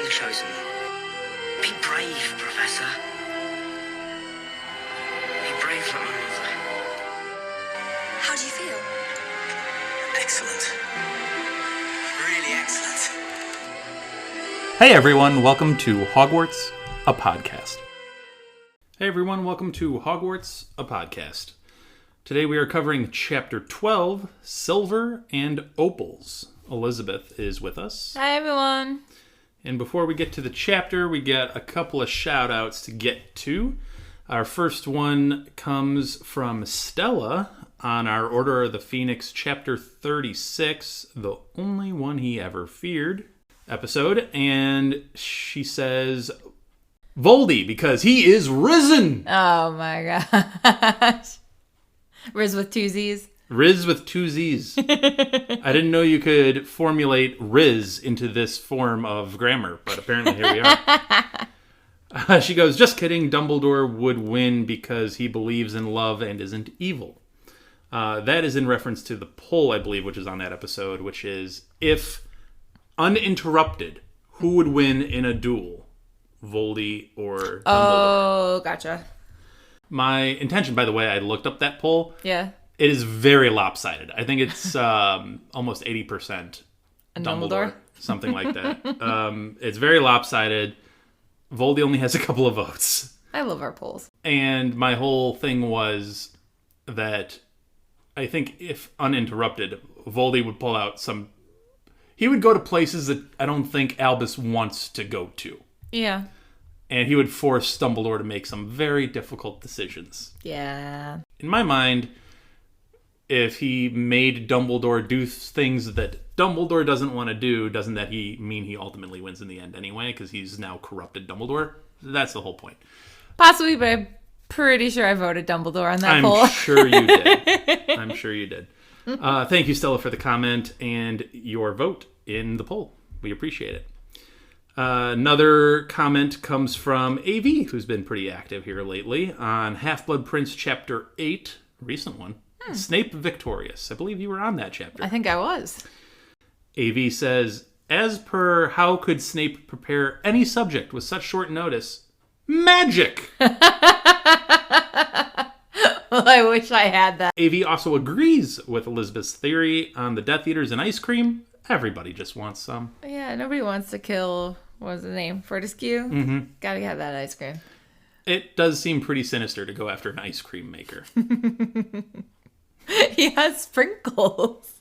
the chosen. Be brave, Professor. Be brave like my mother. How do you feel? Excellent. Really excellent. Hey everyone, welcome to Hogwarts, a podcast. Hey everyone, welcome to Hogwarts, a podcast. Today we are covering Chapter 12, Silver and Opals. Elizabeth is with us. Hi, everyone. And before we get to the chapter, we got a couple of shout-outs to get to. Our first one comes from Stella on our Order of the Phoenix Chapter 36, The Only One He Ever Feared episode. And she says, Voldy, because he is risen! Oh, my gosh. Riz with two Z's. Riz with two Z's. I didn't know you could formulate Riz into this form of grammar, but apparently here we are. She goes, just kidding, Dumbledore would win because he believes in love and isn't evil. That is in reference to the poll, I believe, which is on that episode, which is, if uninterrupted, who would win in a duel? Voldy or Dumbledore? Oh, gotcha. My intention, by the way, I looked up that poll. Yeah. It is very lopsided. I think it's almost 80% Dumbledore? something like that. It's very lopsided. Voldy only has a couple of votes. I love our polls. And my whole thing was that I think if uninterrupted, Voldy would pull out some... He would go to places that I don't think Albus wants to go to. Yeah. And he would force Dumbledore to make some very difficult decisions. Yeah. In my mind, if he made Dumbledore do things that Dumbledore doesn't want to do, doesn't that mean he ultimately wins in the end anyway? Because he's now corrupted Dumbledore. That's the whole point. Possibly, but I'm pretty sure I voted Dumbledore on that poll. I'm sure you did. I'm sure you did. Thank you, Stella, for the comment and your vote in the poll. We appreciate it. Another comment comes from AV, who's been pretty active here lately, on Half-Blood Prince Chapter 8, recent one. Snape Victorious. I believe you were on that chapter. I think I was. AV says, as per how could Snape prepare any subject with such short notice? Magic! Well, I wish I had that. AV also agrees with Elizabeth's theory on the Death Eaters and ice cream. Everybody just wants some. Yeah, nobody wants to kill, what was the name? Fortescue? Mm-hmm. Gotta have that ice cream. It does seem pretty sinister to go after an ice cream maker. He has sprinkles.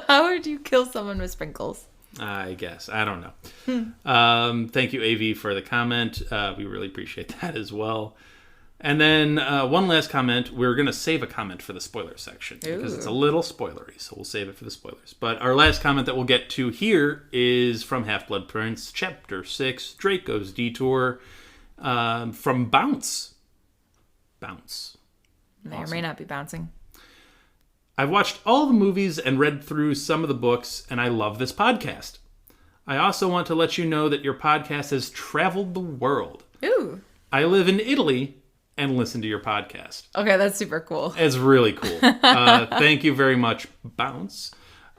How would you kill someone with sprinkles? I guess. I don't know. Thank you, AV, for the comment. We really appreciate that as well. And then one last comment. We're going to save a comment for the spoiler section because it's a little spoilery, so we'll save it for the spoilers. But our last comment that we'll get to here is from Half-Blood Prince, Chapter 6, Draco's Detour, from Bounce. Bounce. May or may not be bouncing. I've watched all the movies and read through some of the books, and I love this podcast. I also want to let you know that your podcast has traveled the world. Ooh. I live in Italy and listen to your podcast. Okay, that's super cool. It's really cool. Thank you very much, Bounce.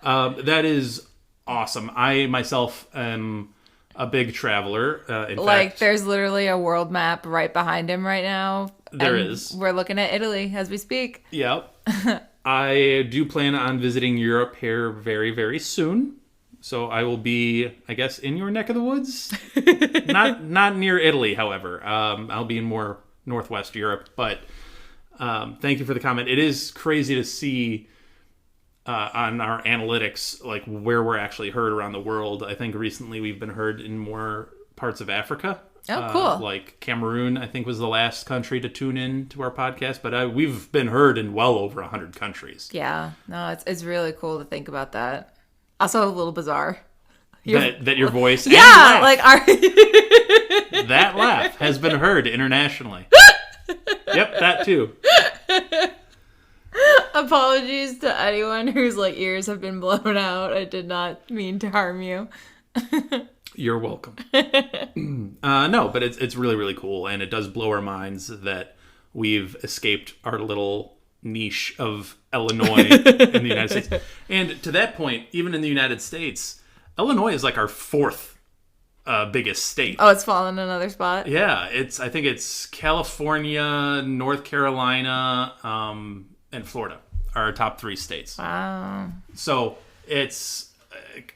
That is awesome. I myself am a big traveler. In fact, there's literally a world map right behind him right now. There is. We're looking at Italy as we speak. Yep. I do plan on visiting Europe here very, very soon. So I will be, I guess, in your neck of the woods. Not near Italy, however. I'll be in more Northwest Europe. But thank you for the comment. It is crazy to see on our analytics like where we're actually heard around the world. I think recently we've been heard in more parts of Africa. Oh, cool. Like Cameroon, I think, was the last country to tune in to our podcast. But we've been heard in well over 100 countries. Yeah. No, it's really cool to think about that. Also a little bizarre. That your voice yeah, and laugh, like our that laugh has been heard internationally. Yep, that too. Apologies to anyone whose ears have been blown out. I did not mean to harm you. You're welcome. No, but it's really, really cool, and it does blow our minds that we've escaped our little niche of Illinois in the United States. And to that point, even in the United States, Illinois is like our fourth biggest state. Oh, it's fallen another spot? Yeah, I think it's California, North Carolina, and Florida are our top 3 states. Wow. So it's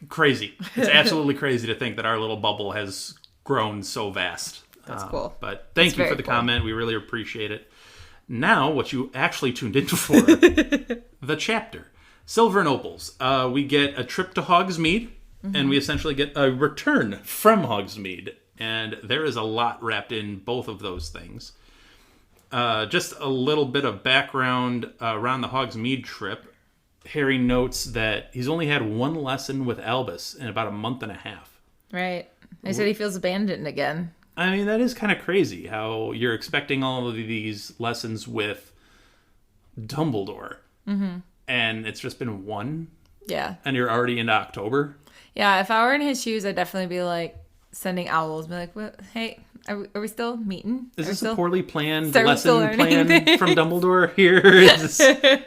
crazy. It's absolutely crazy to think that our little bubble has grown so vast. That's cool. But thank you for the comment. We really appreciate it. Now, what you actually tuned in for, the chapter. Silver and Opals. We get a trip to Hogsmeade, and we essentially get a return from Hogsmeade. And there is a lot wrapped in both of those things. Just a little bit of background around the Hogsmeade trip. Harry notes that he's only had one lesson with Albus in about a month and a half. Right. He said he feels abandoned again. I mean, that is kind of crazy how you're expecting all of these lessons with Dumbledore. And it's just been one. Yeah. And you're already into October. Yeah, if I were in his shoes, I'd definitely be like sending Owls. Be like, what? Hey, are we still meeting? Is this a poorly planned Are we still lesson plan learning from Dumbledore here? Is this...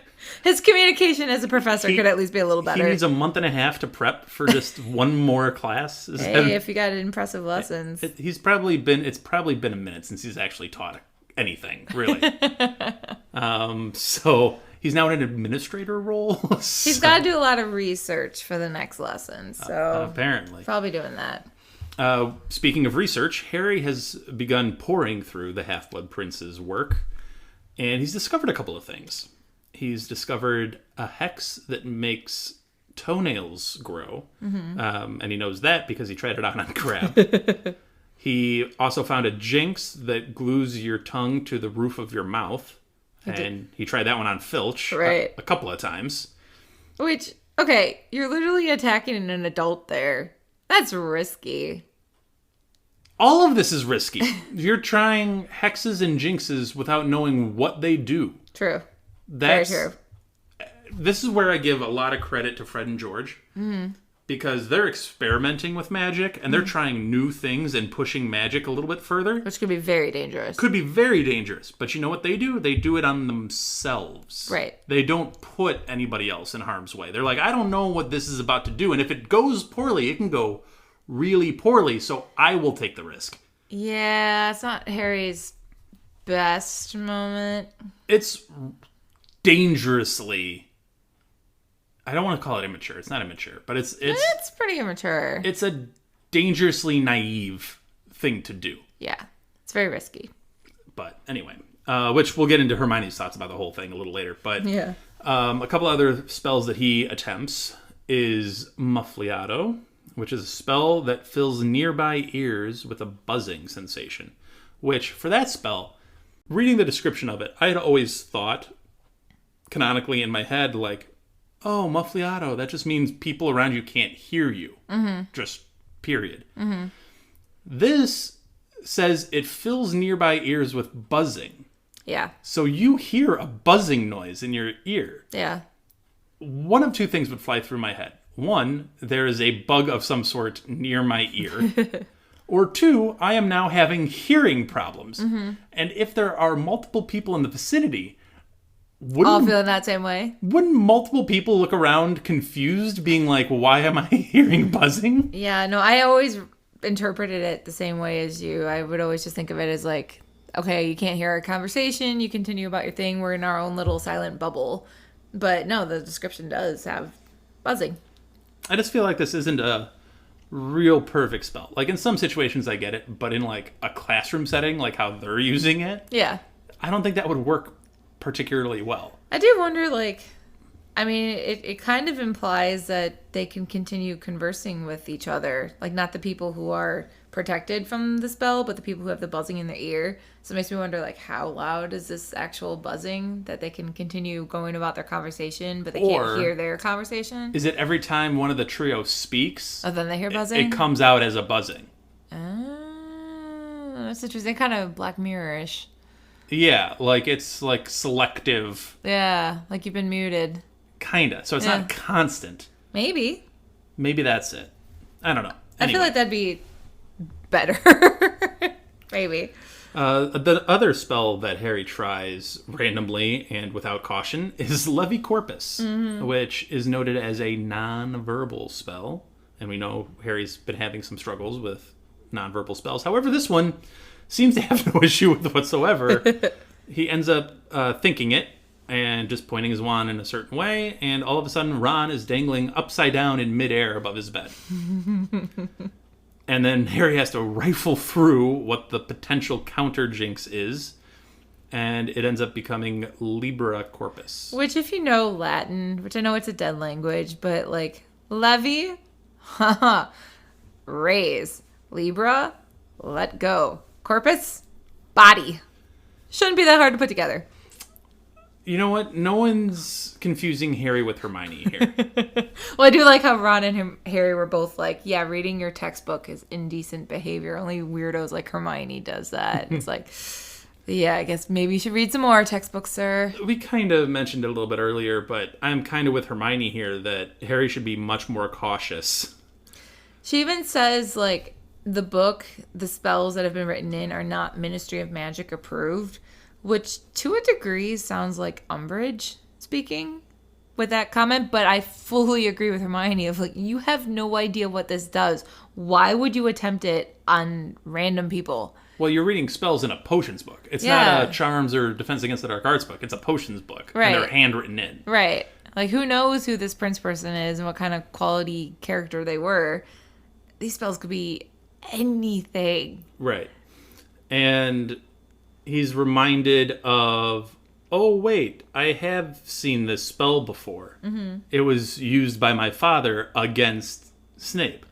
His communication as a professor could at least be a little better. He needs a month and a half to prep for just one more class. If you got impressive lessons. It's probably been a minute since he's actually taught anything, really. So he's now in an administrator role. He's got to do a lot of research for the next lesson. So apparently. Probably doing that. Speaking of research, Harry has begun poring through the Half-Blood Prince's work, and he's discovered a couple of things. He's discovered a hex that makes toenails grow, and he knows that because he tried it on Crab. He also found a jinx that glues your tongue to the roof of your mouth, and he tried that one on Filch a couple of times. Which, okay, you're literally attacking an adult there. That's risky. All of this is risky. You're trying hexes and jinxes without knowing what they do. True. That's, very true. This is where I give a lot of credit to Fred and George. Because they're experimenting with magic, and they're trying new things and pushing magic a little bit further. Which could be very dangerous. Could be very dangerous. But you know what they do? They do it on themselves. Right. They don't put anybody else in harm's way. They're like, I don't know what this is about to do. And if it goes poorly, it can go really poorly. So I will take the risk. Yeah, it's not Harry's best moment. It's dangerously... I don't want to call it immature. It's not immature, but it's pretty immature. It's a dangerously naive thing to do. Yeah, it's very risky. But anyway, which we'll get into Hermione's thoughts about the whole thing a little later. But yeah, a couple other spells that he attempts is Muffliato, which is a spell that fills nearby ears with a buzzing sensation. Which, for that spell, reading the description of it, I had always thought, canonically in my head, like, oh, Muffliato, that just means people around you can't hear you. Just period. This says it fills nearby ears with buzzing. Yeah. So you hear a buzzing noise in your ear. Yeah. One of two things would fly through my head. One, there is a bug of some sort near my ear. Or two, I am now having hearing problems. And if there are multiple people in the vicinity... all feeling that same way? Wouldn't multiple people look around confused, being like, why am I hearing buzzing? Yeah, no, I always interpreted it the same way as you. I would always just think of it as like, okay, you can't hear our conversation, you continue about your thing, we're in our own little silent bubble. But no, the description does have buzzing. I just feel like this isn't a real perfect spell. Like, in some situations I get it, but in like a classroom setting, like how they're using it, yeah, I don't think that would work particularly well. I do wonder, like, I mean, it kind of implies that they can continue conversing with each other. Like, not the people who are protected from the spell, but the people who have the buzzing in their ear. So it makes me wonder, like, how loud is this actual buzzing that they can continue going about their conversation, but they can't hear their conversation? Is it every time one of the trio speaks, then they hear buzzing? It comes out as a buzzing. Oh, that's interesting. Kind of Black Mirror-ish. Yeah, like it's like selective. Yeah, like you've been muted. Kinda. So it's not constant. Maybe that's it. I don't know. Anyway. I feel like that'd be better. Maybe. The other spell that Harry tries randomly and without caution is Levi Corpus, which is noted as a non-verbal spell. And we know Harry's been having some struggles with nonverbal spells. However, this one seems to have no issue with it whatsoever. He ends up thinking it and just pointing his wand in a certain way, and all of a sudden Ron is dangling upside down in midair above his bed. And then Harry has to rifle through what the potential counter jinx is, and it ends up becoming Libra Corpus. Which, if you know Latin, which I know it's a dead language, but like Levi, haha, raise. Libra, let go. Corpus, body. Shouldn't be that hard to put together. You know what? No one's confusing Harry with Hermione here. Well, I do like how Ron and Harry were both like, yeah, reading your textbook is indecent behavior. Only weirdos like Hermione does that. It's like, yeah, I guess maybe you should read some more textbooks, sir. We kind of mentioned it a little bit earlier, but I'm kind of with Hermione here that Harry should be much more cautious. She even says, like, the book, the spells that have been written in are not Ministry of Magic approved, which to a degree sounds like Umbridge speaking with that comment, but I fully agree with Hermione of like, you have no idea what this does. Why would you attempt it on random people? Well, you're reading spells in a potions book. It's not a charms or defense against the dark arts book. It's a potions book. Right. And they're handwritten in. Right. Like, who knows who this prince person is and what kind of quality character they were. These spells could be anything. Right. And he's reminded of, oh, wait, I have seen this spell before. Mm-hmm. It was used by my father against Snape.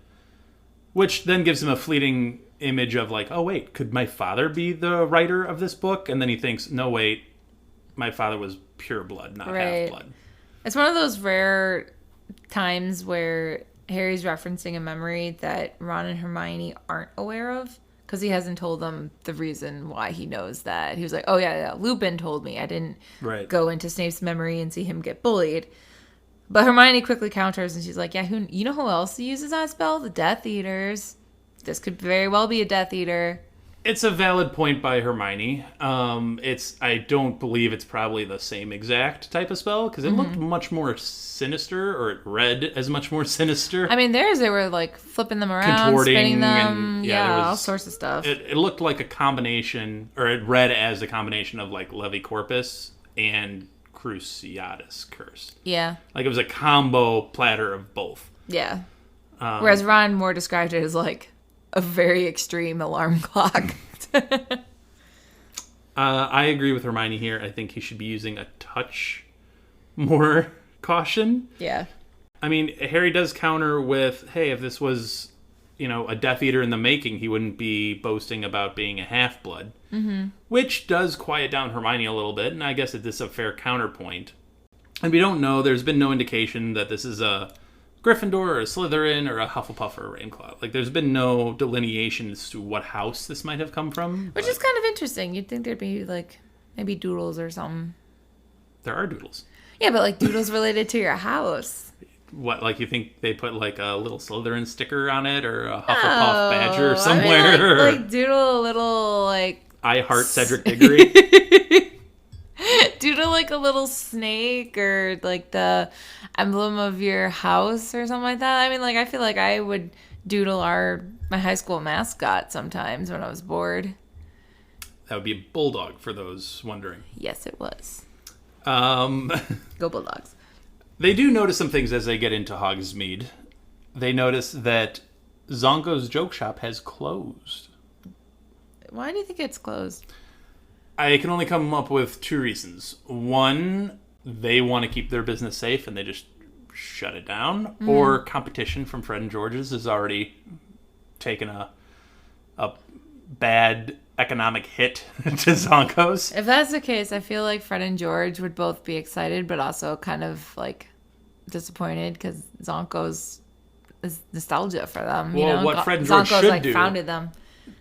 Which then gives him a fleeting image of like, oh, wait, could my father be the writer of this book? And then he thinks, no, wait, my father was pure blood, not half-blood. It's one of those rare times where Harry's referencing a memory that Ron and Hermione aren't aware of. Because he hasn't told them the reason why he knows that. He was like, oh, yeah, Lupin told me. I didn't go into Snape's memory and see him get bullied. But Hermione quickly counters, and she's like, yeah, you know who else uses that spell? The Death Eaters. This could very well be a Death Eater. It's a valid point by Hermione. I don't believe it's probably the same exact type of spell, because it looked much more sinister, or it read as much more sinister. I mean, they were like flipping them around, contorting, spinning them, and, yeah, all sorts of stuff. It looked like a combination, or it read as a combination of like Levi Corpus and Cruciatus Curse. Yeah. Like it was a combo platter of both. Yeah. Whereas Ron more described it as like a very extreme alarm clock. I agree with Hermione here. I think he should be using a touch more caution. Yeah. I mean, Harry does counter with, hey, if this was, a Death Eater in the making, he wouldn't be boasting about being a half-blood. Mm-hmm. Which does quiet down Hermione a little bit, and I guess it is a fair counterpoint. And we don't know, there's been no indication that this is a Gryffindor or a Slytherin or a Hufflepuff or a Ravenclaw. Like, there's been no delineation as to what house this might have come from. Which is kind of interesting. You'd think there'd be, like, maybe doodles or something. There are doodles. Yeah, but, like, doodles related to your house. What, like, you think they put, like, a little Slytherin sticker on it or a Hufflepuff badger somewhere? I mean, like, doodle a little, like... I heart Cedric Diggory. Doodle, like, a little snake or, like, the emblem of your house or something like that. I mean, like, I feel like I would doodle my high school mascot sometimes when I was bored. That would be a bulldog, for those wondering. Yes, it was. Go Bulldogs. They do notice some things as they get into Hogsmeade. They notice that Zonko's joke shop has closed. Why do you think it's closed? I can only come up with two reasons. One, they want to keep their business safe and they just shut it down. Mm-hmm. Or competition from Fred and George's has already taken a bad economic hit to Zonko's. If that's the case, I feel like Fred and George would both be excited, but also kind of like disappointed because Zonko's is nostalgia for them. Well, what Fred and George Zonko's, should like, do founded them.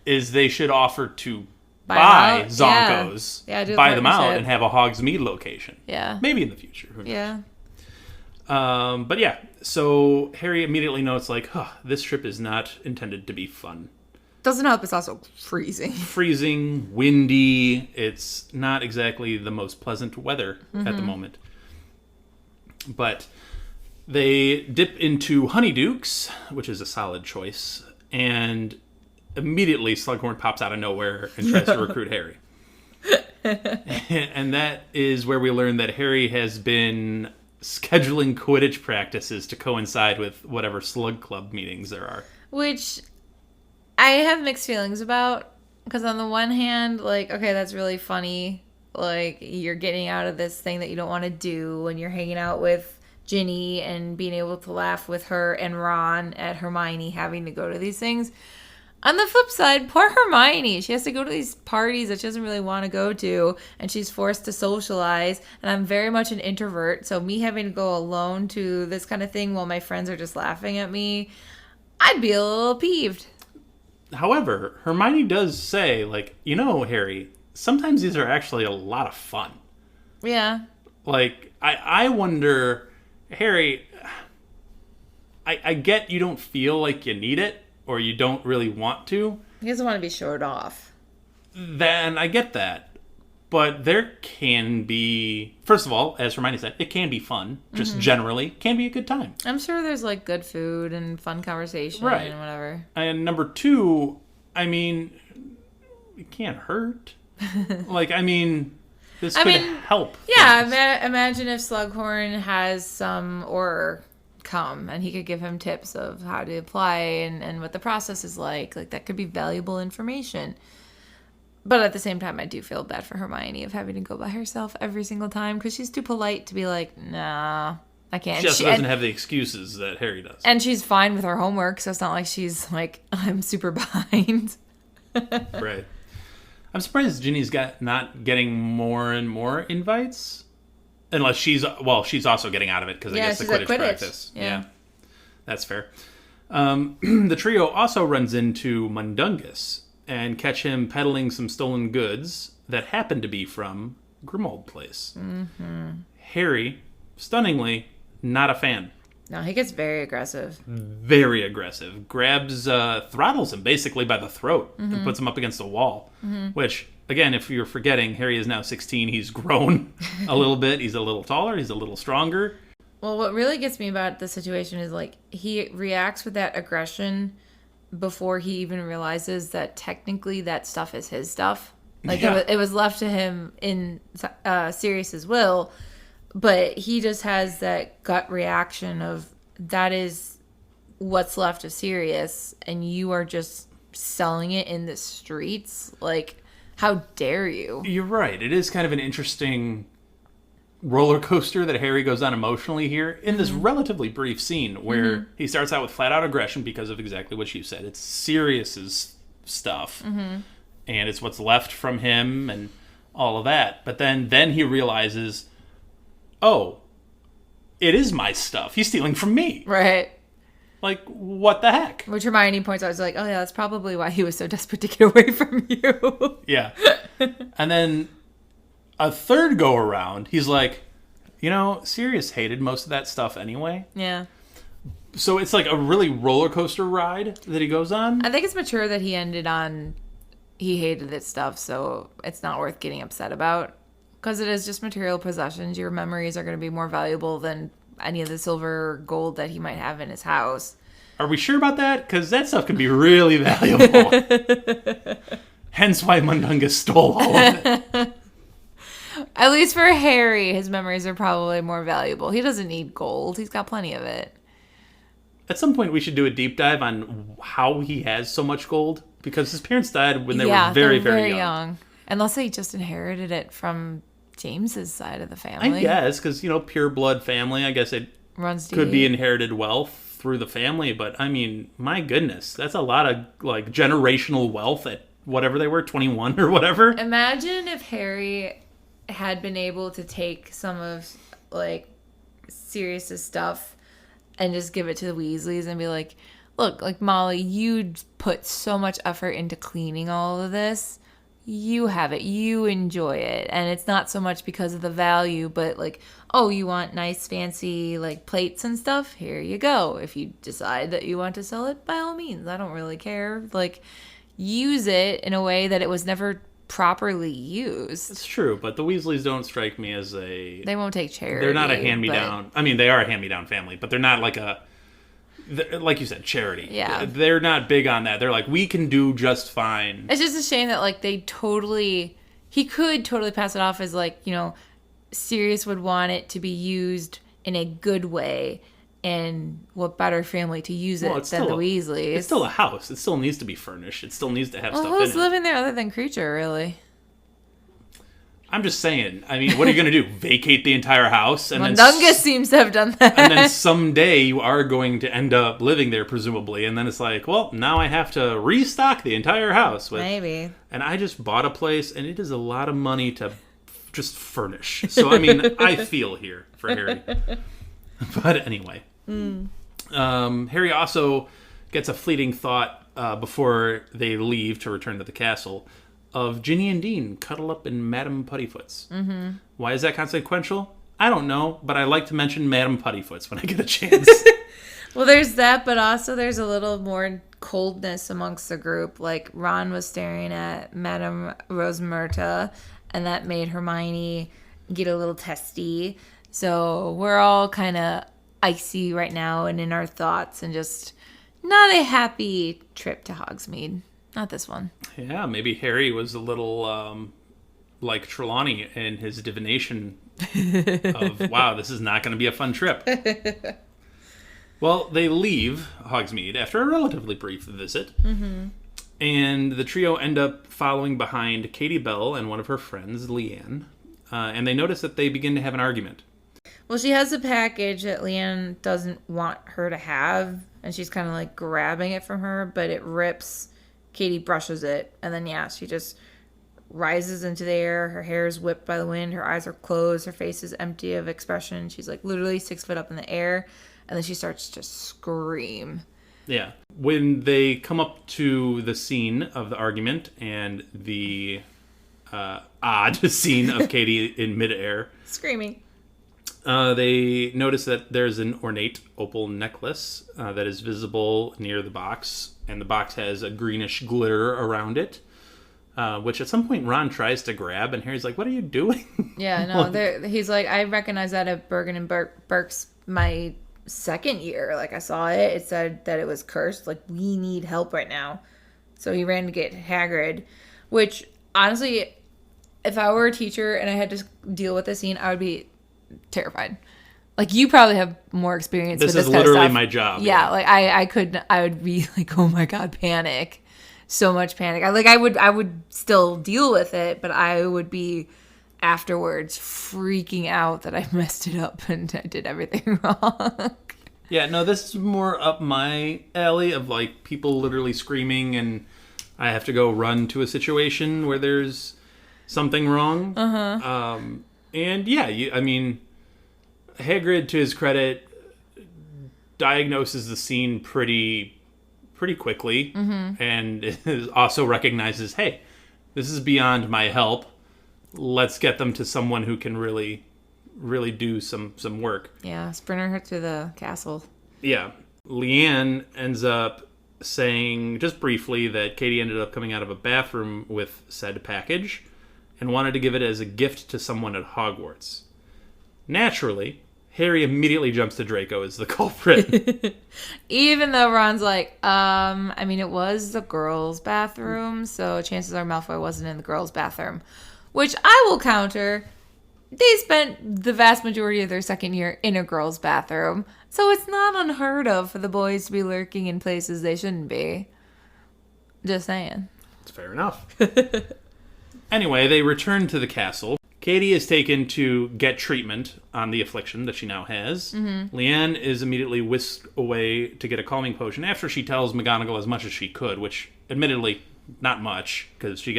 Is they should offer to buy Zonko's, yeah, buy them out, and have a Hogsmeade location. Yeah. Maybe in the future. Who knows? Yeah. But yeah, so Harry immediately notes, like, this trip is not intended to be fun. Doesn't help, it's also freezing. Freezing, windy. It's not exactly the most pleasant weather at the moment. But they dip into Honeydukes, which is a solid choice, and immediately Slughorn pops out of nowhere and tries to recruit Harry. And that is where we learn that Harry has been scheduling Quidditch practices to coincide with whatever Slug Club meetings there are. Which I have mixed feelings about. Because on the one hand, like, okay, that's really funny. Like, you're getting out of this thing that you don't want to do when you're hanging out with Ginny and being able to laugh with her and Ron at Hermione having to go to these things. On the flip side, poor Hermione. She has to go to these parties that she doesn't really want to go to, and she's forced to socialize. And I'm very much an introvert, so me having to go alone to this kind of thing while my friends are just laughing at me, I'd be a little peeved. However, Hermione does say, like, Harry, sometimes these are actually a lot of fun. Yeah. Like, I wonder, Harry, I get you don't feel like you need it, or you don't really want to. He doesn't want to be showed off. Then I get that. But there can be, first of all, as Hermione said, it can be fun. Just generally, can be a good time. I'm sure there's like good food and fun conversation Right. and whatever. And number two, I mean, it can't hurt. Like, I mean, this could help. Yeah, imagine if Slughorn has some Auror come and he could give him tips of how to apply and what the process is like. Like, that could be valuable information. But at the same time, I do feel bad for Hermione of having to go by herself every single time because she's too polite to be like, nah, I can't. She just doesn't have the excuses that Harry does. And she's fine with her homework, so it's not like she's like, I'm super behind. Right. I'm surprised Ginny's not getting more and more invites. Unless she's also getting out of it because I guess the Quidditch practice. Yeah. That's fair. The trio also runs into Mundungus and catch him peddling some stolen goods that happen to be from Grimmauld Place. Mm-hmm. Harry, stunningly, not a fan. No, he gets very aggressive. Very aggressive. Throttles him basically by the throat and puts him up against a wall. Mm-hmm. Which, again, if you're forgetting, Harry is now 16. He's grown a little bit. He's a little taller. He's a little stronger. Well, what really gets me about the situation is, like, he reacts with that aggression before he even realizes that technically that stuff is his stuff. Like, it was left to him in Sirius's will, but he just has that gut reaction of that is what's left of Sirius, and you are just selling it in the streets. Like, how dare you? You're right. It is kind of an interesting roller coaster that Harry goes on emotionally here in this relatively brief scene where he starts out with flat out aggression because of exactly what you said. It's Sirius's stuff and it's what's left from him and all of that. But then he realizes, oh, it is my stuff. He's stealing from me. Right. Like, what the heck? Which Hermione points out is like, oh yeah, that's probably why he was so desperate to get away from you. Yeah. And then a third go around, he's like, Sirius hated most of that stuff anyway. Yeah. So it's like a really roller coaster ride that he goes on. I think it's mature that he ended on he hated it stuff, so it's not worth getting upset about. Because it is just material possessions. Your memories are going to be more valuable than any of the silver or gold that he might have in his house. Are we sure about that? Because that stuff could be really valuable. Hence why Mundungus stole all of it. At least for Harry, his memories are probably more valuable. He doesn't need gold. He's got plenty of it. At some point, we should do a deep dive on how he has so much gold. Because his parents died when they were very, very young. Unless they just inherited it from James's side of the family. I guess, because, pure blood family, I guess it runs deep. Could be inherited wealth through the family. But, I mean, my goodness, that's a lot of, like, generational wealth at whatever they were, 21 or whatever. Imagine if Harry had been able to take some of, like, Sirius's stuff and just give it to the Weasleys and be like, look, like, Molly, you put so much effort into cleaning all of this. You have it. You enjoy it. And it's not so much because of the value, but, like, oh, you want nice, fancy, like, plates and stuff? Here you go. If you decide that you want to sell it, by all means. I don't really care. Like, use it in a way that it was never properly used. It's true, but the Weasleys don't strike me as They won't take charity. They're not a hand-me-down. I mean, they are a hand-me-down family, but they're not like a like you said, charity. Yeah. They're not big on that. They're like, we can do just fine. It's just a shame that, like, he could totally pass it off as, like, you know, Sirius would want it to be used in a good way, and what better family to use it than the Weasleys. It's still a house. It still needs to be furnished. It still needs to have stuff in who's it. living there other than Creature, really? I'm just saying. I mean, what are you going to do? Vacate the entire house? And Mundungus seems to have done that. And then someday you are going to end up living there, presumably. And then it's like, well, now I have to restock the entire house. Maybe. And I just bought a place, and it is a lot of money to just furnish. So, I mean, I feel here for Harry. But anyway. Harry also gets a fleeting thought before they leave to return to the castle of Ginny and Dean cuddle up in Madame Puttyfoot's. Mm-hmm. Why is that consequential? I don't know, but I like to mention Madame Puttyfoot's when I get a chance. Well, there's that, but also there's a little more coldness amongst the group. Like, Ron was staring at Madame Rosmerta, and that made Hermione get a little testy. So we're all kind of icy right now and in our thoughts, and just not a happy trip to Hogsmeade. Not this one. Yeah, maybe Harry was a little like Trelawney in his divination of, wow, this is not going to be a fun trip. Well, they leave Hogsmeade after a relatively brief visit. Mm-hmm. And the trio end up following behind Katie Bell and one of her friends, Leanne. And they notice that they begin to have an argument. Well, she has a package that Leanne doesn't want her to have. And she's kind of like grabbing it from her, but it rips. Katie brushes it, and then, yeah, she just rises into the air. Her hair is whipped by the wind. Her eyes are closed. Her face is empty of expression. She's, like, literally 6 foot up in the air, and then she starts to scream. Yeah. When they come up to the scene of the argument and the odd scene of Katie in midair, Screaming. They notice that there's an ornate opal necklace that is visible near the box, and the box has a greenish glitter around it, which at some point Ron tries to grab, and Harry's like, what are you doing? Yeah, no, he's like, I recognize that at Bergen and Burke's my second year. Like, I saw it. It said that it was cursed. Like, we need help right now. So he ran to get Hagrid, which, honestly, if I were a teacher and I had to deal with this scene, I would be terrified. Like, you probably have more experience with this kind of stuff. This is literally my job. Yeah, like I would be like, oh my god, panic. So much panic. I would still deal with it, but I would be afterwards freaking out that I messed it up and I did everything wrong. Yeah, no, this is more up my alley of, like, people literally screaming and I have to go run to a situation where there's something wrong. Uh-huh. And yeah, I mean, Hagrid, to his credit, diagnoses the scene pretty quickly, mm-hmm. and also recognizes, hey, this is beyond my help. Let's get them to someone who can really do some work. Yeah, sprinter her to the castle. Yeah. Leanne ends up saying, just briefly, that Katie ended up coming out of a bathroom with said package and wanted to give it as a gift to someone at Hogwarts. Naturally, Harry immediately jumps to Draco as the culprit. Even though Ron's like, I mean, it was the girls' bathroom, so chances are Malfoy wasn't in the girls' bathroom. Which I will counter. They spent the vast majority of their second year in a girls' bathroom, so it's not unheard of for the boys to be lurking in places they shouldn't be. Just saying. It's fair enough. Anyway, they return to the castle. Katie is taken to get treatment on the affliction that she now has. Mm-hmm. Leanne is immediately whisked away to get a calming potion after she tells McGonagall as much as she could, which, admittedly, not much, because she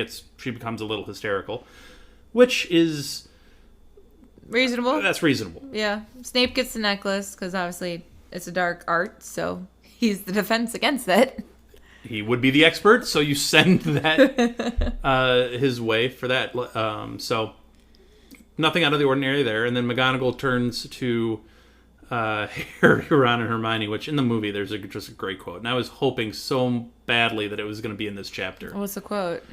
becomes a little hysterical, which is reasonable. That's reasonable. Yeah. Snape gets the necklace, because obviously it's a dark art, so he's the defense against it. He would be the expert, so you send that his way for that. So nothing out of the ordinary there. And then McGonagall turns to Harry, Ron, and Hermione, which in the movie there's just a great quote. And I was hoping so badly that it was going to be in this chapter. What's the quote?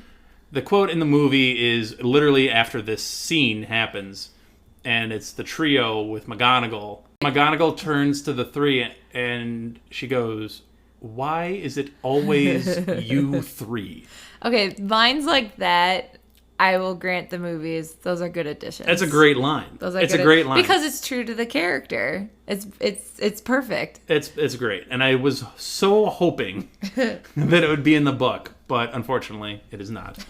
The quote in the movie is literally after this scene happens. and it's the trio with McGonagall. McGonagall turns to the three and she goes, "Why is it always you three?" Okay, lines like that, I will grant the movies. Those are good additions. That's a great line. It's a great line. Because it's true to the character. It's perfect. It's great. And I was so hoping that it would be in the book, but unfortunately, it is not.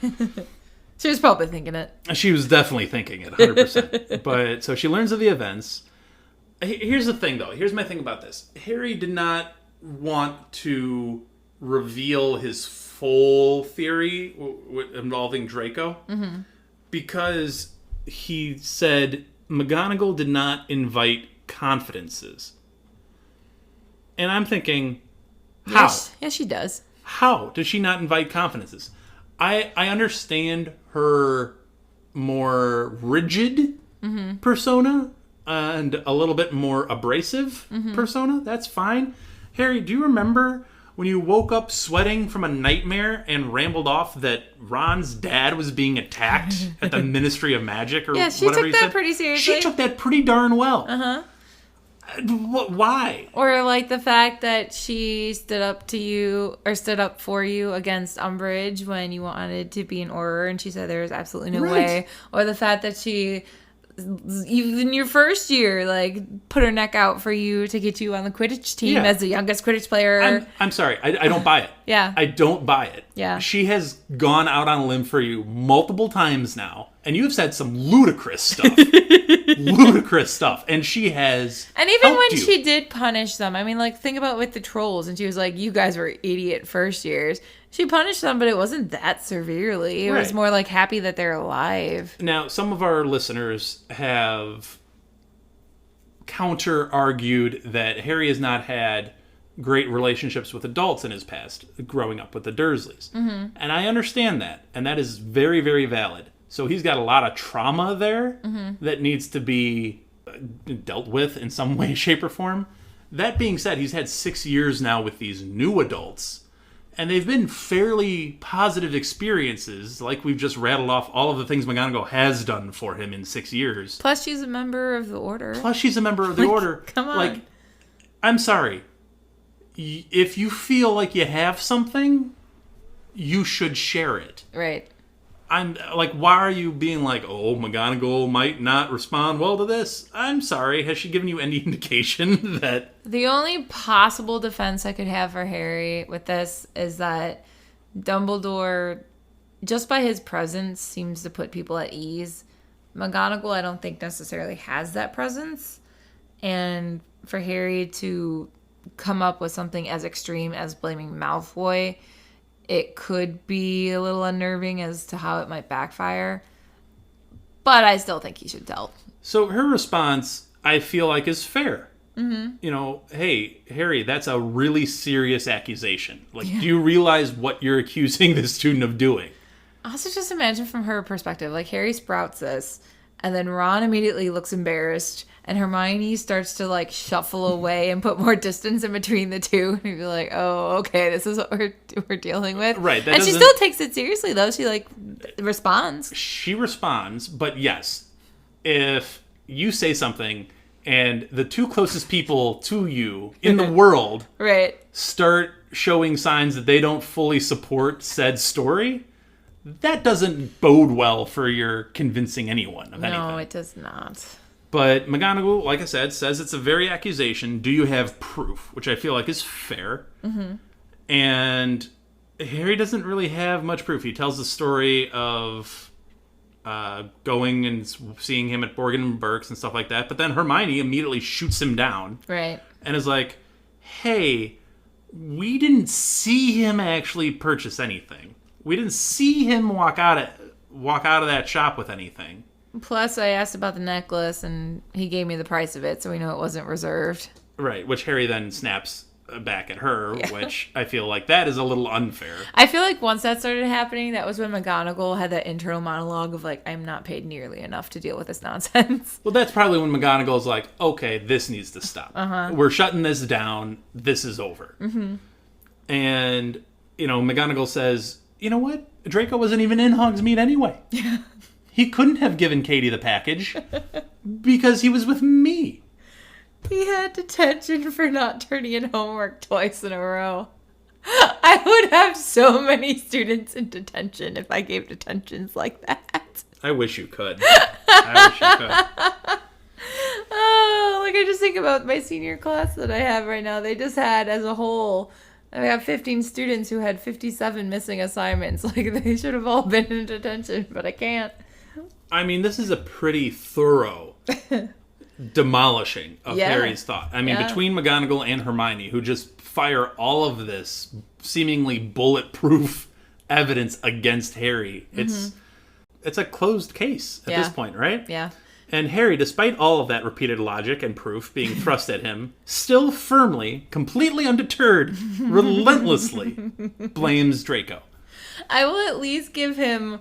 She was probably thinking it. She was definitely thinking it, 100%. But so she learns of the events. Here's the thing, though. Here's my thing about this. Harry did not want to reveal his full theory involving Draco because he said McGonagall did not invite confidences. And I'm thinking, how? Yes, she does. How does she not invite confidences? I understand her more rigid persona and a little bit more abrasive persona. That's fine. Harry, do you remember when you woke up sweating from a nightmare and rambled off that Ron's dad was being attacked at the Ministry of Magic or whatever she took he that said? pretty seriously. She took that pretty darn well. Why? Or like the fact that she stood up to you or stood up for you against Umbridge when you wanted to be an Auror and she said there was absolutely no way. Or the fact that she, even your first year, like put her neck out for you to get you on the Quidditch team as the youngest Quidditch player. I'm sorry. I don't buy it. Yeah. I don't buy it. Yeah. She has gone out on a limb for you multiple times now, and you've said some ludicrous stuff. Ludicrous stuff. And she has And even when you. she did punish them, I mean, like, think about with the trolls, and she was like, you guys were idiot first years. She punished them, but it wasn't that severely. It was more like happy that they're alive. Now, some of our listeners have counter-argued that Harry has not had great relationships with adults in his past, growing up with the Dursleys. And I understand that, and that is very, very valid. So he's got a lot of trauma there that needs to be dealt with in some way, shape, or form. That being said, he's had 6 years now with these new adults, and they've been fairly positive experiences. Like we've just rattled off all of the things McGonagall has done for him in 6 years. Plus, she's a member of the Order. Order. Come on. Like, I'm sorry. If you feel like you have something, you should share it. Right. I'm like, why are you being like, oh, McGonagall might not respond well to this? I'm sorry. Has she given you any indication that... The only possible defense I could have for Harry with this is that Dumbledore, just by his presence, seems to put people at ease. McGonagall, I don't think necessarily has that presence. And for Harry to come up with something as extreme as blaming Malfoy, it could be a little unnerving as to how it might backfire. But I still think he should tell. So her response, I feel like, is fair. You know, hey, Harry, that's a really serious accusation. Like, do you realize what you're accusing this student of doing? Also, just imagine from her perspective, like Harry sprouts this, and then Ron immediately looks embarrassed, and Hermione starts to like shuffle away and put more distance in between the two, and you'd be like, "Oh, okay, this is what we're dealing with." Right, and she still takes it seriously, though. She like responds. She responds, but yes, if you say something and the two closest people to you in the world start showing signs that they don't fully support said story, that doesn't bode well for your convincing anyone of anything. No, it does not. But McGonagall, like I said, says it's a very accusation. Do you have proof? Which I feel like is fair. And Harry doesn't really have much proof. He tells the story of going and seeing him at Borgin and Burke's and stuff like that. But then Hermione immediately shoots him down. Right. And is like, hey, we didn't see him actually purchase anything. We didn't see him walk out of that shop with anything. Plus, I asked about the necklace, and he gave me the price of it, so we know it wasn't reserved. Right, which Harry then snaps back at her, which I feel like that is a little unfair. I feel like once that started happening, that was when McGonagall had that internal monologue of like, I'm not paid nearly enough to deal with this nonsense. Well, that's probably when McGonagall's like, okay, this needs to stop. We're shutting this down. This is over. And, you know, McGonagall says, you know what? Draco wasn't even in Hogsmeade anyway. He couldn't have given Katie the package because he was with me. He had detention for not turning in homework twice in a row. I would have so many students in detention if I gave detentions like that. I wish you could. I wish you could. Oh, like I just think about my senior class that I have right now. They just had, as a whole, I have 15 students who had 57 missing assignments. Like, they should have all been in detention, but I can't. I mean, this is a pretty thorough demolishing of Yeah. Harry's thought. I mean, Yeah. between McGonagall and Hermione, who just fire all of this seemingly bulletproof evidence against Harry, it's a closed case at this point, right? Yeah. And Harry, despite all of that repeated logic and proof being thrust at him, still firmly, completely undeterred, relentlessly blames Draco. I will at least give him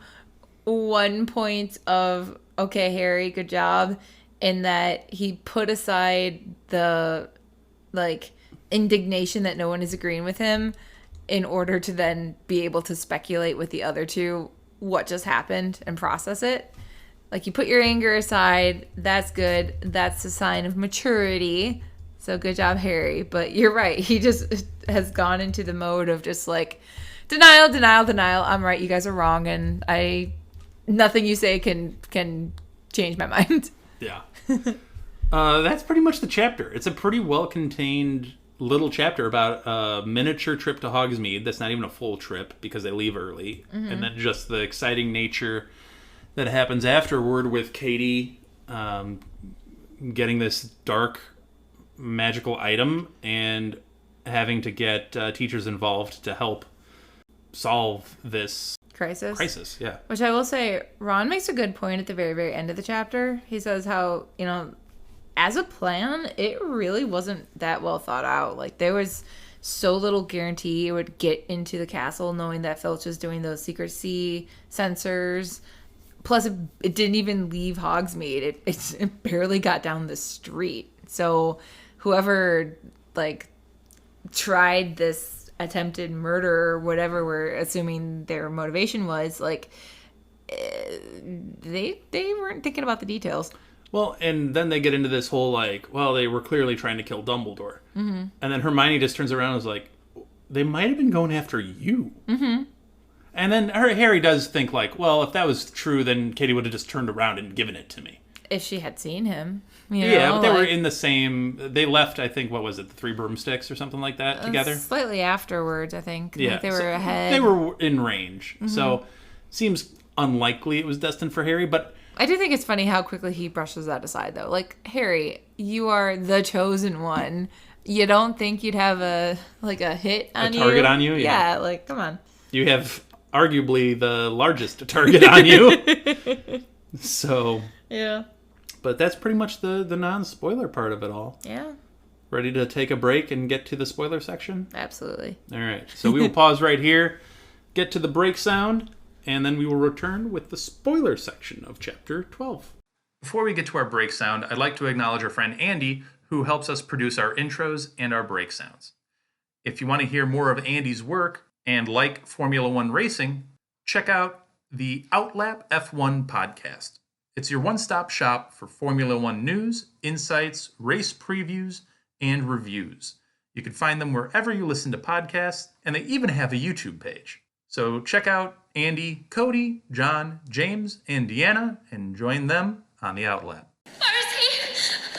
1 point of, okay, Harry, good job, in that he put aside the, like, indignation that no one is agreeing with him in order to then be able to speculate with the other two what just happened and process it. Like, you put your anger aside, that's good. That's a sign of maturity. So good job, Harry. But you're right. He just has gone into the mode of just like, denial, denial, denial. I'm right. You guys are wrong. And nothing you say can change my mind. Yeah. That's pretty much the chapter. It's a pretty well-contained little chapter about a miniature trip to Hogsmeade. That's not even a full trip because they leave early. And then just the exciting nature that happens afterward with Katie getting this dark magical item and having to get teachers involved to help solve this crisis. Yeah. Which I will say, Ron makes a good point at the very, very end of the chapter. He says how, as a plan, it really wasn't that well thought out. Like, there was so little guarantee it would get into the castle, knowing that Filch was doing those secrecy sensors. Plus, it didn't even leave Hogsmeade. It barely got down the street. So whoever, like, tried this attempted murder or whatever we're assuming their motivation was, like, they weren't thinking about the details. Well, and then they get into this whole, like, well, they were clearly trying to kill Dumbledore. Mm-hmm. And then Hermione just turns around and is like, they might have been going after you. Mm-hmm. And then Harry does think, like, well, if that was true, then Katie would have just turned around and given it to me. If she had seen him. Yeah, but they were in the same... They left, I think, what was it, the Three Broomsticks or something like that together? Slightly afterwards, I think. Yeah. Like they were ahead. They were in range. Mm-hmm. So, seems unlikely it was destined for Harry, but... I do think it's funny how quickly he brushes that aside, though. Like, Harry, you are the chosen one. You don't think you'd have a hit on you? A target on you? Yeah, like, come on. You have arguably the largest target on you. So... Yeah. But that's pretty much the non-spoiler part of it all. Yeah. Ready to take a break and get to the spoiler section? Absolutely. All right. So we will pause right here, get to the break sound, and then we will return with the spoiler section of Chapter 12. Before we get to our break sound, I'd like to acknowledge our friend Andy, who helps us produce our intros and our break sounds. If you want to hear more of Andy's work and like Formula One racing, check out the Outlap F1 podcast. It's your one-stop shop for Formula One news, insights, race previews, and reviews. You can find them wherever you listen to podcasts, and they even have a YouTube page. So check out Andy, Cody, John, James, and Deanna, and join them on the Outlap. Where is he?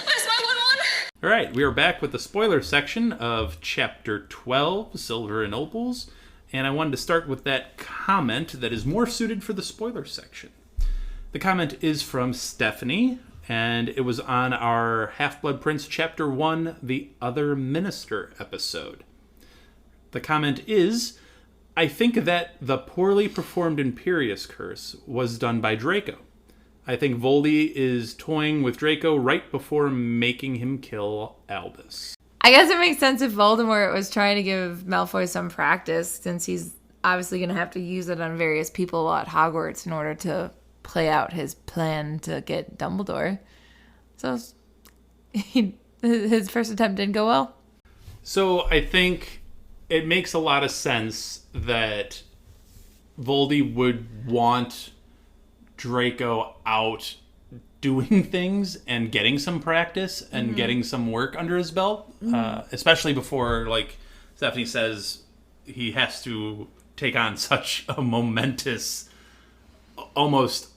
Where's my 1-1? All right, we are back with the spoiler section of Chapter 12, Silver and Opals, and I wanted to start with that comment that is more suited for the spoiler section. The comment is from Stephanie, and it was on our Half-Blood Prince Chapter 1, The Other Minister episode. The comment is, I think that the poorly performed Imperius Curse was done by Draco. I think Voldy is toying with Draco right before making him kill Albus. I guess it makes sense if Voldemort was trying to give Malfoy some practice, since he's obviously going to have to use it on various people at Hogwarts in order to play out his plan to get Dumbledore. So his first attempt didn't go well. So I think it makes a lot of sense that Voldy would want Draco out doing things and getting some practice and getting some work under his belt, especially before, like Stephanie says, he has to take on such a momentous, almost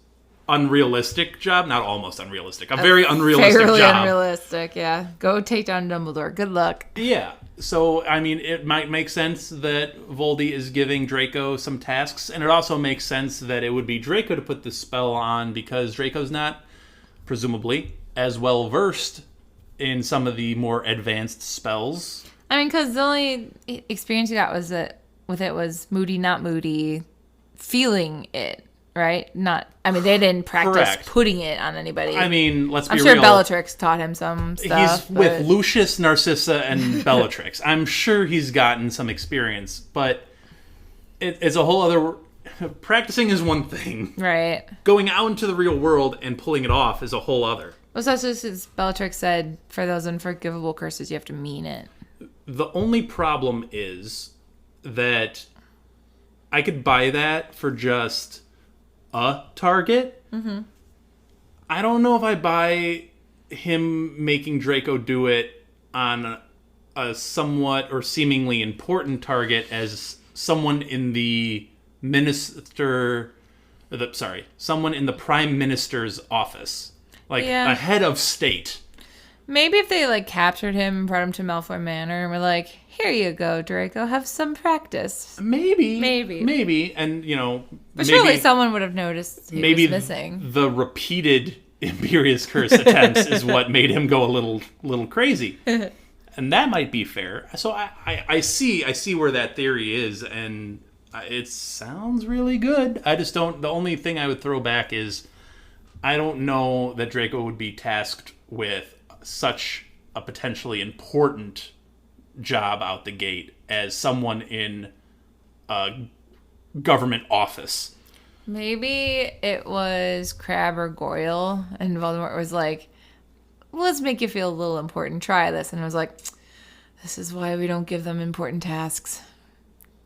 unrealistic job. Not almost unrealistic, a very unrealistic Fairly job. unrealistic, yeah. Go take down Dumbledore. Good luck. Yeah. So, I mean, it might make sense that Voldy is giving Draco some tasks, and it also makes sense that it would be Draco to put the spell on because Draco's not, presumably, as well versed in some of the more advanced spells. I mean, because the only experience you got was was Moody, not Moody, feeling it, right? Not. I mean, they didn't practice Correct. putting it on anybody. I mean, let's be I'm sure real. Bellatrix taught him some stuff. He's with Lucius, Narcissa, and Bellatrix. I'm sure he's gotten some experience, but it's a whole other... Practicing is one thing. Right. Going out into the real world and pulling it off is a whole other. Well, so as Bellatrix said, for those unforgivable curses, you have to mean it. The only problem is that I could buy that for just a target. Mm-hmm. I don't know if I buy him making Draco do it on a somewhat or seemingly important target as someone in the someone in the Prime Minister's office. Like, a head of state. Maybe if they, like, captured him and brought him to Malfoy Manor and were like, here you go, Draco, have some practice. Maybe. And, you know... But surely someone would have noticed he was missing. The repeated Imperious Curse attempts is what made him go a little crazy. And that might be fair. So I see where that theory is, and it sounds really good. I just don't... The only thing I would throw back is I don't know that Draco would be tasked with such a potentially important job out the gate as someone in a government office. Maybe it was Crabbe or Goyle, and Voldemort was like, let's make you feel a little important. Try this. And I was like, this is why we don't give them important tasks.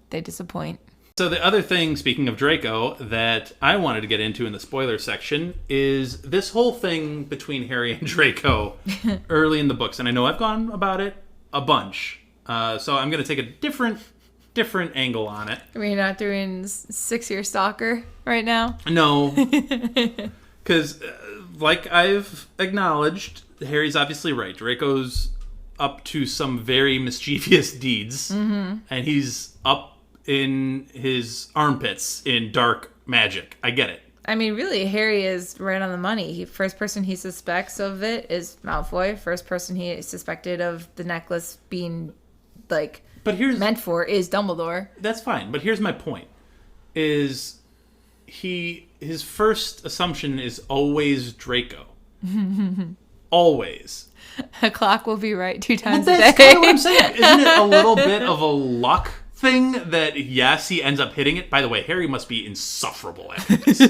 They disappoint. So the other thing, speaking of Draco, that I wanted to get into in the spoiler section is this whole thing between Harry and Draco early in the books. And I know I've gone about it a bunch. So I'm going to take a different angle on it. I mean, you're not doing 6-year stalker right now? No. Because, like I've acknowledged, Harry's obviously right. Draco's up to some very mischievous deeds. Mm-hmm. And he's up in his armpits in dark magic. I get it. I mean, really, Harry is right on the money. First person he suspects of it is Malfoy. First person he suspected of the necklace being, like, meant for is Dumbledore. That's fine, but here's my point. Is his first assumption is always Draco. Always. A clock will be right 2 times a day. That's kind of what I'm saying. Isn't it a little bit of a luck thing that, yes, he ends up hitting it? By the way, Harry must be insufferable after this.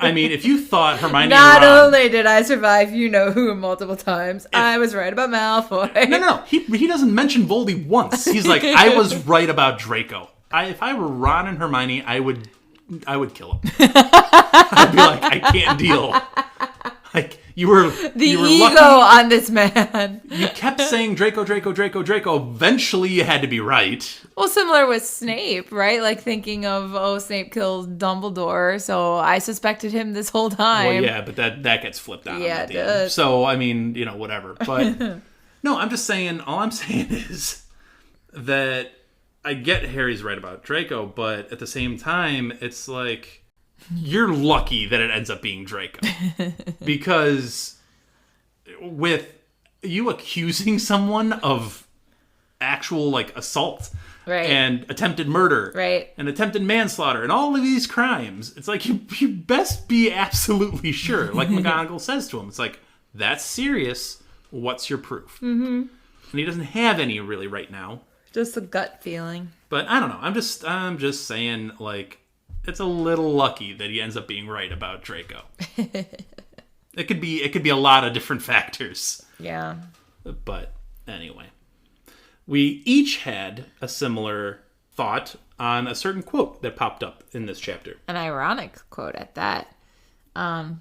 I mean, if you thought Hermione Not and Ron... only did I survive you-know-who multiple times, I was right about Malfoy. No. He doesn't mention Voldy once. He's like, I was right about Draco. If I were Ron and Hermione, I would kill him. I'd be like, I can't deal. Like, you were ego lucky. On this man. You kept saying Draco. Eventually, you had to be right. Well, similar with Snape, right? Like thinking of, Snape killed Dumbledore, so I suspected him this whole time. Well, yeah, but that gets flipped on. Yeah, at the it end. does. So, I mean, whatever. But no, I'm just saying. All I'm saying is that I get Harry's right about Draco, but at the same time, it's like, you're lucky that it ends up being Draco. Because with you accusing someone of actual, like, assault, right, and attempted murder, right, and attempted manslaughter, and all of these crimes, it's like, you best be absolutely sure. Like McGonagall says to him, it's like, that's serious. What's your proof? Mm-hmm. And he doesn't have any really right now. Just a gut feeling. But I don't know. I'm just saying, like, it's a little lucky that he ends up being right about Draco. It could be a lot of different factors. Yeah. But anyway, we each had a similar thought on a certain quote that popped up in this chapter. An ironic quote at that.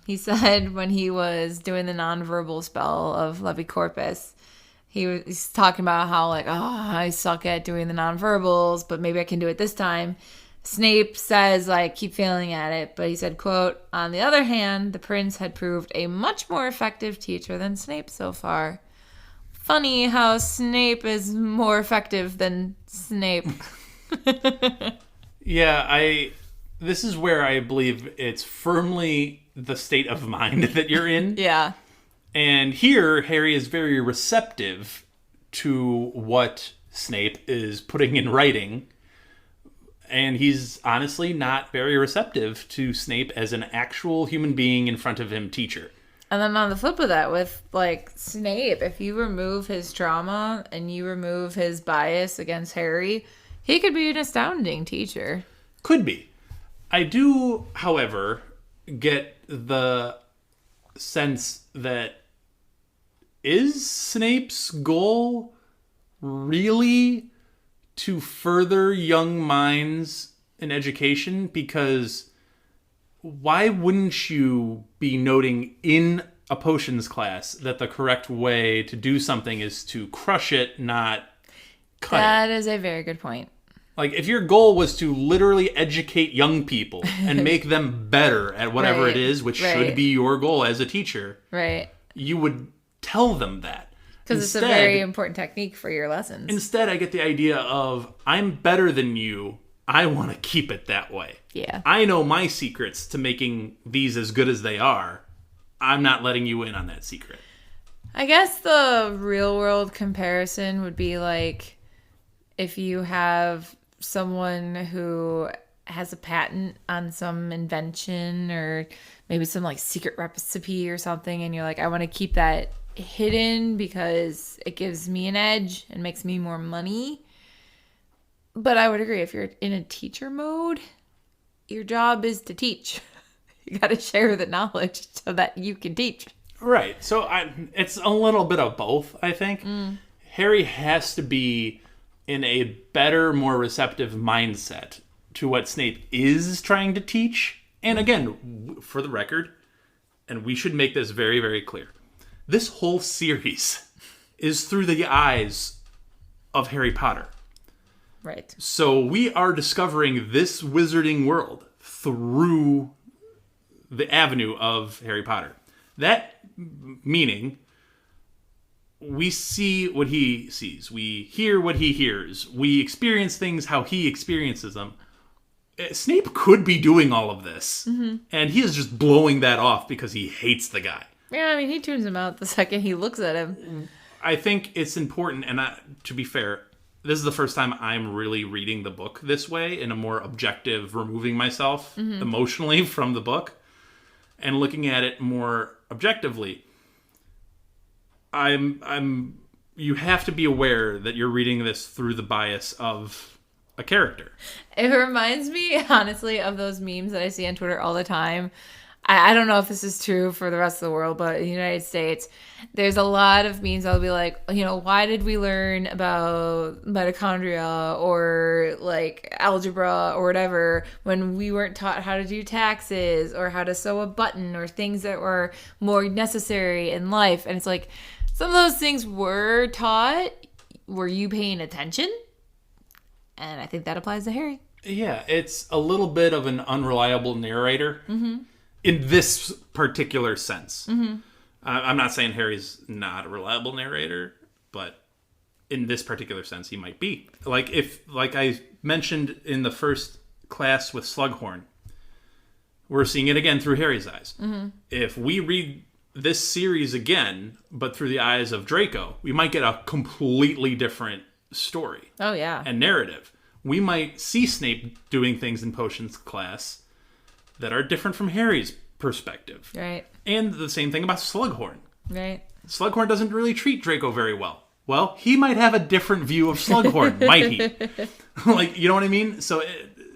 He said when he was doing the nonverbal spell of Levicorpus, he's talking about how, like, oh, I suck at doing the nonverbals, but maybe I can do it this time. Snape says, like, keep failing at it, but he said, quote, on the other hand, the prince had proved a much more effective teacher than Snape so far. Funny how Snape is more effective than Snape. Yeah, this is where I believe it's firmly the state of mind that you're in. Yeah. And here, Harry is very receptive to what Snape is putting in writing. And he's honestly not very receptive to Snape as an actual human being in front of him teacher. And then on the flip of that, with, like, Snape, if you remove his trauma and you remove his bias against Harry, he could be an astounding teacher. Could be. I do, however, get the sense that is Snape's goal really to further young minds in education? Because why wouldn't you be noting in a potions class that the correct way to do something is to crush it, not cut it? That is a very good point. Like, if your goal was to literally educate young people and make them better at whatever Right, it is, which right. should be your goal as a teacher, Right. you would tell them that. Because it's a very important technique for your lessons. Instead, I get the idea of, I'm better than you. I want to keep it that way. Yeah. I know my secrets to making these as good as they are. I'm not letting you in on that secret. I guess the real world comparison would be like if you have someone who has a patent on some invention or maybe some like secret recipe or something, and you're like, I want to keep that hidden because it gives me an edge and makes me more money. But I would agree, if you're in a teacher mode, your job is to teach. You got to share the knowledge so that you can teach. Right. So it's a little bit of both, I think. Harry has to be in a better, more receptive mindset to what Snape is trying to teach. And again, for the record, and we should make this very, very clear, this whole series is through the eyes of Harry Potter. Right. So we are discovering this wizarding world through the avenue of Harry Potter. That meaning we see what he sees. We hear what he hears. We experience things how he experiences them. Snape could be doing all of this. And he is just blowing that off because he hates the guy. Yeah, I mean, he tunes him out the second he looks at him. I think it's important, and to be fair, this is the first time I'm really reading the book this way, in a more objective, removing myself emotionally from the book and looking at it more objectively. You have to be aware that you're reading this through the bias of a character. It reminds me, honestly, of those memes that I see on Twitter all the time. I don't know if this is true for the rest of the world, but in the United States, there's a lot of memes that'll be like, you know, why did we learn about mitochondria or like algebra or whatever when we weren't taught how to do taxes or how to sew a button or things that were more necessary in life? And it's like, some of those things were taught. Were you paying attention? And I think that applies to Harry. Yeah, it's a little bit of an unreliable narrator. In this particular sense. I'm not saying Harry's not a reliable narrator, but in this particular sense, he might be. Like I mentioned in the first class with Slughorn, we're seeing it again through Harry's eyes. If we read this series again, but through the eyes of Draco, we might get a completely different story. Oh, yeah. And narrative. We might see Snape doing things in potions class that are different from Harry's perspective. Right. And the same thing about Slughorn. Right. Slughorn doesn't really treat Draco very well. Well, he might have a different view of Slughorn, might he? Like, you know what I mean? So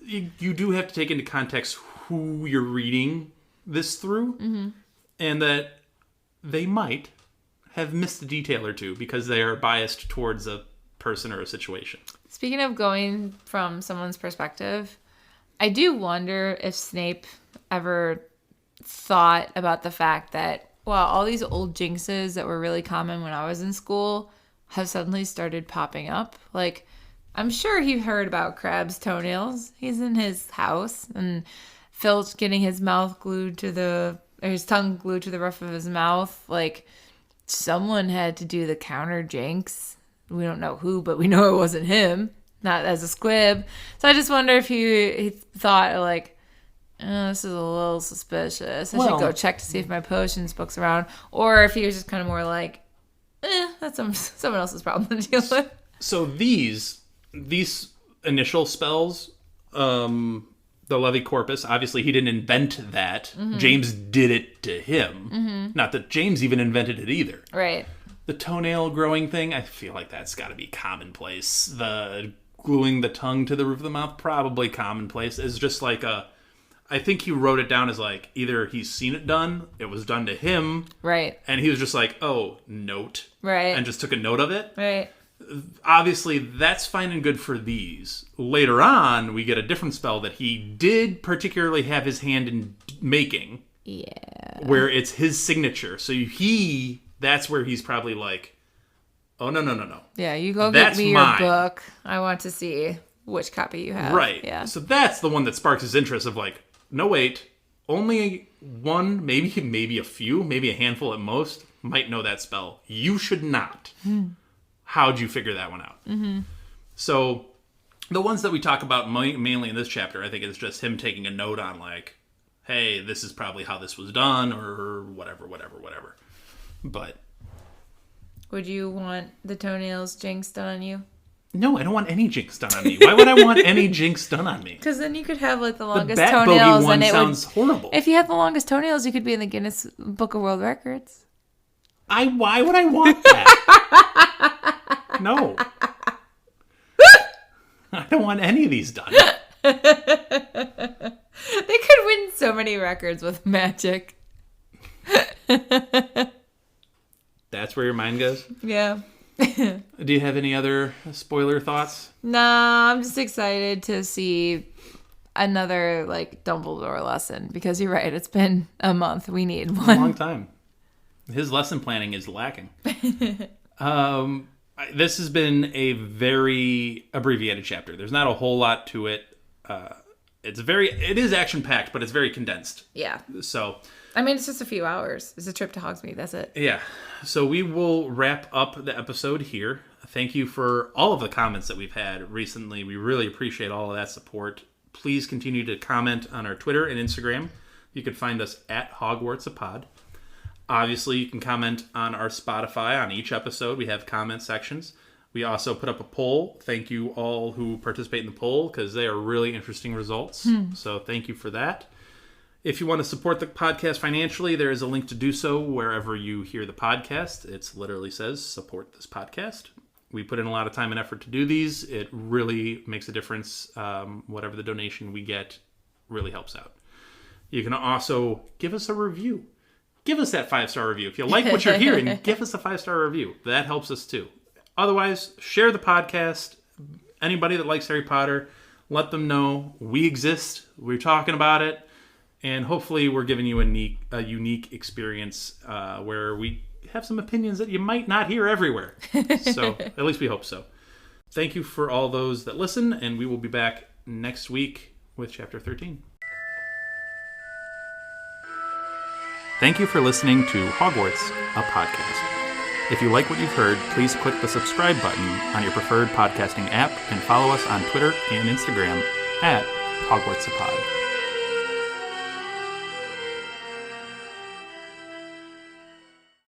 you do have to take into context who you're reading this through, and that they might have missed a detail or two because they are biased towards a person or a situation. Speaking of going from someone's perspective, I do wonder if Snape ever thought about the fact that, wow, all these old jinxes that were really common when I was in school have suddenly started popping up. Like, I'm sure he heard about Crab's toenails. He's in his house, and Phil's getting his tongue glued to the roof of his mouth. Like, someone had to do the counter jinx. We don't know who, but we know it wasn't him. Not as a squib. So I just wonder if he thought, like, this is a little suspicious. I should go check to see if my potions book's around. Or if he was just kind of more like, that's someone else's problem to deal with. So these initial spells, the Levi Corpus, obviously he didn't invent that. Mm-hmm. James did it to him. Mm-hmm. Not that James even invented it either. Right. The toenail growing thing, I feel like that's got to be commonplace. The gluing the tongue to the roof of the mouth, probably commonplace. It's just like I think he wrote it down as like, either he's seen it done, it was done to him. Right. And he was just like, oh, note. Right. And just took a note of it. Right. Obviously, that's fine and good for these. Later on, we get a different spell that he did particularly have his hand in making. Yeah. Where it's his signature. So that's where he's probably like, oh, no. Yeah, you go that's get me mine. your book. I want to see which copy you have. Right. Yeah. So that's the one that sparks his interest of like, no, wait, only one, maybe a few, maybe a handful at most might know that spell. You should not. How'd you figure that one out? Mm-hmm. So the ones that we talk about mainly in this chapter, I think it's just him taking a note on like, hey, this is probably how this was done or whatever. But would you want the toenails jinx done on you? no, I don't want any jinx done on me. Why would I want any jinx done on me? Because then you could have like the The longest bat toenails, bogey one and it sounds would. horrible. If you had the longest toenails, you could be in the Guinness Book of World Records. Why would I want that? No. I don't want any of these done. They could win so many records with magic. That's where your mind goes? Yeah. Do you have any other spoiler thoughts? Nah, I'm just excited to see another like Dumbledore lesson because you're right. It's been a month. We need one. A long time. His lesson planning is lacking. This has been a very abbreviated chapter. There's not a whole lot to it. It is action packed, but it's very condensed. Yeah. So, I mean, it's just a few hours. It's a trip to Hogsmeade. That's it. yeah. So we will wrap up the episode here. Thank you for all of the comments that we've had recently. We really appreciate all of that support. Please continue to comment on our Twitter and Instagram. You can find us at HogwartsAPod. Obviously, you can comment on our Spotify on each episode. We have comment sections. We also put up a poll. Thank you all who participate in the poll because they are really interesting results. So thank you for that. If you want to support the podcast financially, there is a link to do so wherever you hear the podcast. It literally says support this podcast. We put in a lot of time and effort to do these. It really makes a difference. Whatever the donation we get really helps out. You can also give us a review. Give us that 5-star review. If you like what you're hearing, give us a 5-star review. That helps us too. Otherwise, share the podcast. Anybody that likes Harry Potter, let them know we exist. We're talking about it. And hopefully we're giving you a unique experience where we have some opinions that you might not hear everywhere. So at least we hope so. Thank you for all those that listen, and we will be back next week with Chapter 13. Thank you for listening to Hogwarts, a podcast. If you like what you've heard, please click the subscribe button on your preferred podcasting app and follow us on Twitter and Instagram at HogwartsAPod.